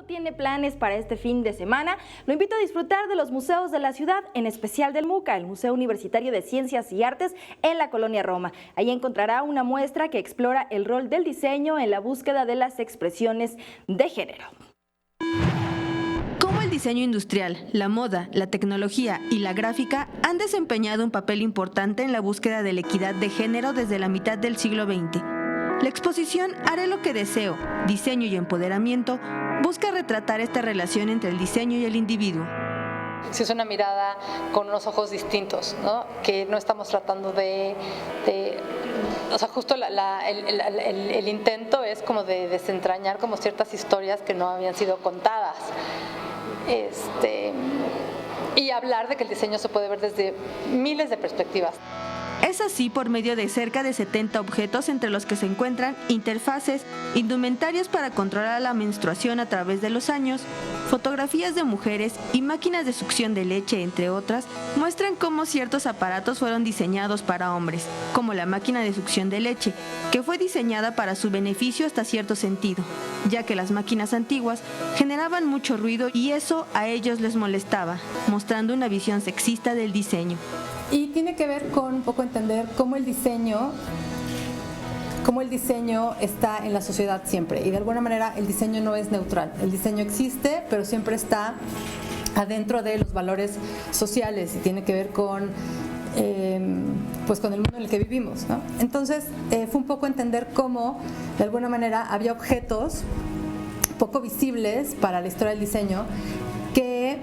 tiene planes para este fin de semana, lo invito a disfrutar de los museos de la ciudad, en especial del MUCA, el Museo Universitario de Ciencias y Artes en la Colonia Roma. Ahí encontrará una muestra que explora el rol del diseño en la búsqueda de las expresiones de género. Cómo el diseño industrial, la moda, la tecnología y la gráfica han desempeñado un papel importante en la búsqueda de la equidad de género desde la mitad del siglo XX. La exposición Haré lo que deseo, diseño y empoderamiento busca retratar esta relación entre el diseño y el individuo. Sí, es una mirada con unos ojos distintos, ¿no? Que no estamos tratando o sea, justo el intento es como de desentrañar como ciertas historias que no habían sido contadas. Y hablar de que el diseño se puede ver desde miles de perspectivas. Es así por medio de cerca de 70 objetos entre los que se encuentran interfaces, indumentarios para controlar la menstruación a través de los años, fotografías de mujeres y máquinas de succión de leche, entre otras, muestran cómo ciertos aparatos fueron diseñados para hombres, como la máquina de succión de leche, que fue diseñada para su beneficio hasta cierto sentido, ya que las máquinas antiguas generaban mucho ruido y eso a ellos les molestaba, mostrando una visión sexista del diseño. Y tiene que ver con un poco entender cómo el diseño está en la sociedad siempre. Y de alguna manera el diseño no es neutral. El diseño existe, pero siempre está adentro de los valores sociales y tiene que ver con con el mundo en el que vivimos, ¿no? Entonces fue un poco entender cómo de alguna manera había objetos poco visibles para la historia del diseño que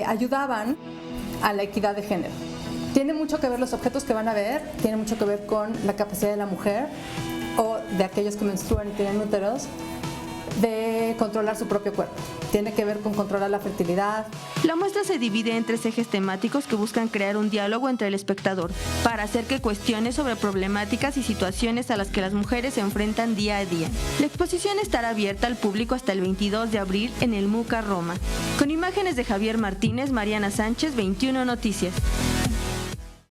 ayudaban a la equidad de género. Tiene mucho que ver los objetos que van a ver, tiene mucho que ver con la capacidad de la mujer o de aquellos que menstruan y tienen úteros de controlar su propio cuerpo. Tiene que ver con controlar la fertilidad. La muestra se divide en 3 ejes temáticos que buscan crear un diálogo entre el espectador para hacer que cuestione sobre problemáticas y situaciones a las que las mujeres se enfrentan día a día. La exposición estará abierta al público hasta el 22 de abril en el MUCA Roma. Con imágenes de Javier Martínez, Mariana Sánchez, 21 Noticias.